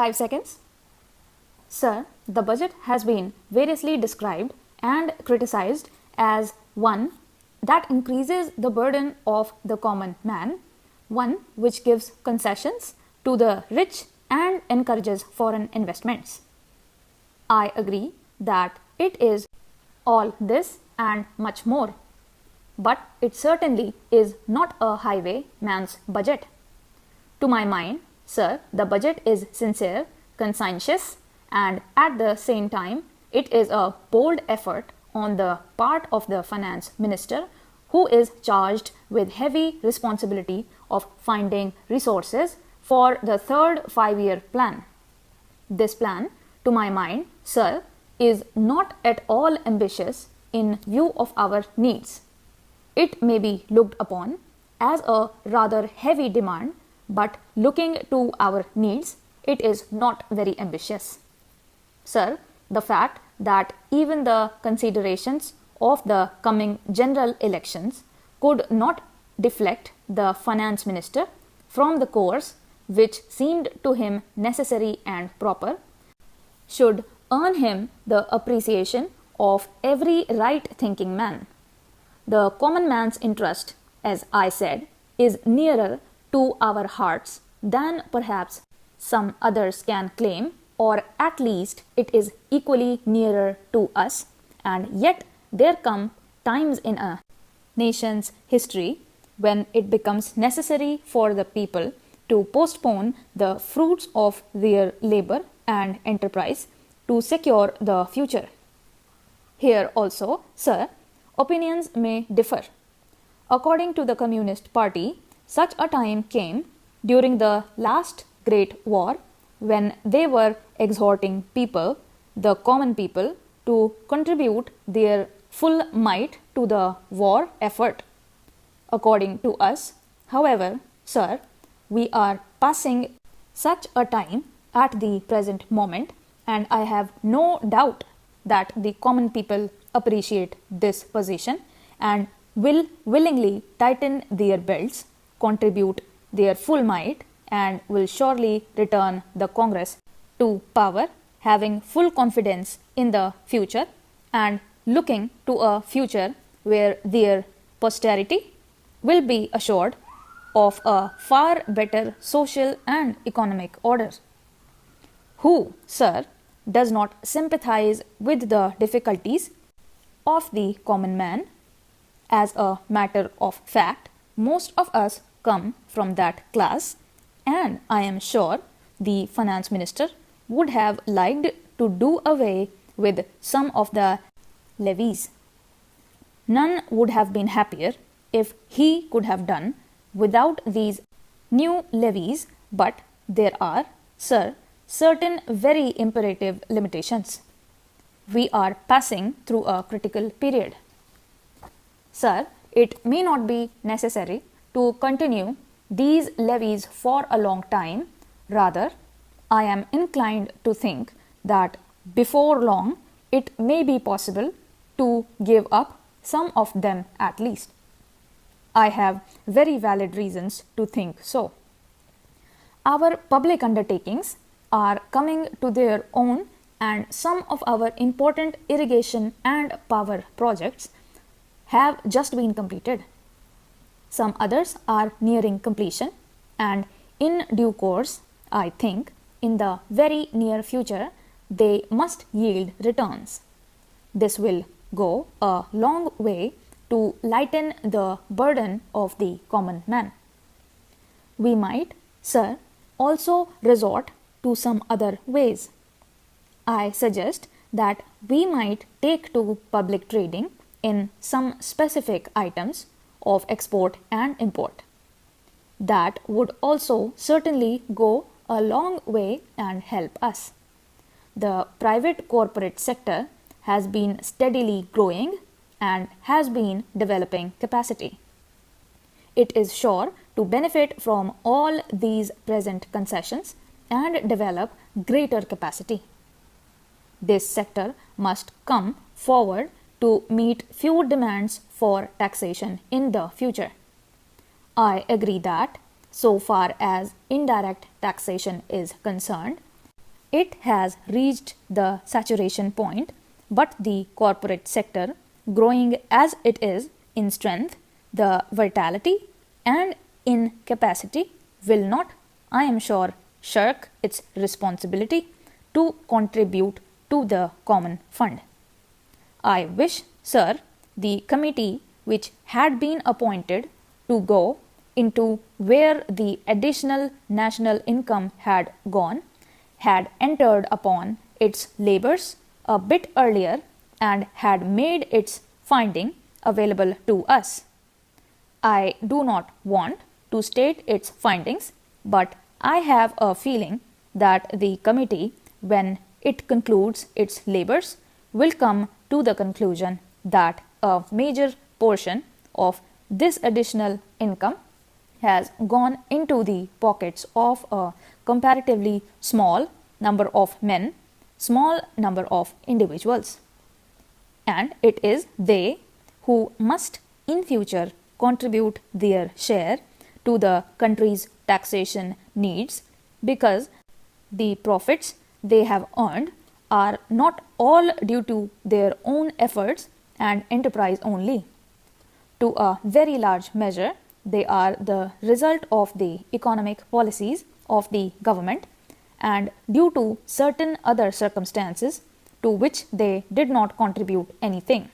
5 seconds. Sir, the budget has been variously described and criticized as one that increases the burden of the common man, one which gives concessions to the rich and encourages foreign investments. I agree that it is all this and much more, but it certainly is not a highwayman's budget. To my mind, sir, the budget is sincere, conscientious, and at the same time, it is a bold effort on the part of the finance minister, who is charged with heavy responsibility of finding resources for the third 5-year plan. This plan, to my mind, sir, is not at all ambitious in view of our needs. It may be looked upon as a rather heavy demand, but looking to our needs, it is not very ambitious. Sir, the fact that even the considerations of the coming general elections could not deflect the finance minister from the course which seemed to him necessary and proper should earn him the appreciation of every right-thinking man. The common man's interest, as I said, is nearer to our hearts than perhaps some others can claim, or at least it is equally nearer to us, and yet there come times in a nation's history when it becomes necessary for the people to postpone the fruits of their labor and enterprise to secure the future. Here also, sir, opinions may differ. According to the Communist Party, such a time came during the last Great War when they were exhorting people, the common people, to contribute their full might to the war effort. According to us, however, sir, we are passing such a time at the present moment, and I have no doubt that the common people appreciate this position and will willingly tighten their belts, contribute their full might, and will surely return the Congress to power, having full confidence in the future and looking to a future where their posterity will be assured of a far better social and economic order. Who, sir, does not sympathize with the difficulties of the common man? As a matter of fact, most of us come from that class, and I am sure the finance minister would have liked to do away with some of the levies. None would have been happier if he could have done without these new levies, but there are, sir, certain very imperative limitations. We are passing through a critical period. Sir, it may not be necessary to continue these levies for a long time. Rather, I am inclined to think that before long it may be possible to give up some of them at least. I have very valid reasons to think so. Our public undertakings are coming to their own, and some of our important irrigation and power projects have just been completed. Some others are nearing completion, and in due course, I think, in the very near future, they must yield returns. This will go a long way to lighten the burden of the common man. We might, sir, also resort to some other ways. I suggest that we might take to public trading in some specific items of export and import. That would also certainly go a long way and help us. The private corporate sector has been steadily growing and has been developing capacity. It is sure to benefit from all these present concessions and develop greater capacity. This sector must come forward to meet few demands for taxation in the future. I agree that, so far as indirect taxation is concerned, It has reached the saturation point, but the corporate sector, growing as it is in strength, the vitality, and in capacity, will not, I am sure, shirk its responsibility to contribute to the common fund. I wish, sir, the committee which had been appointed to go into where the additional national income had gone had entered upon its labors a bit earlier and had made its finding available to us. I do not want to state its findings, but I have a feeling that the committee, when it concludes its labors, will come to the conclusion that a major portion of this additional income has gone into the pockets of a comparatively small number of men, small number of individuals. And it is they who must in future contribute their share to the country's taxation needs, because the profits they have earned are not all due to their own efforts and enterprise only. To a very large measure, they are the result of the economic policies of the government and due to certain other circumstances to which they did not contribute anything.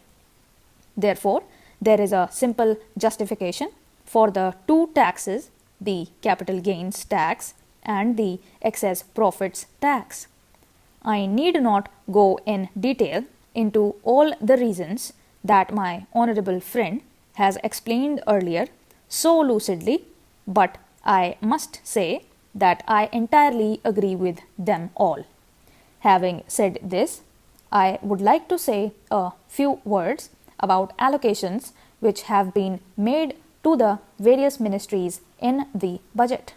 Therefore, there is a simple justification for the two taxes, the capital gains tax and the excess profits tax. I need not go in detail into all the reasons that my honorable friend has explained earlier so lucidly, but I must say that I entirely agree with them all. Having said this, I would like to say a few words about allocations which have been made to the various ministries in the budget.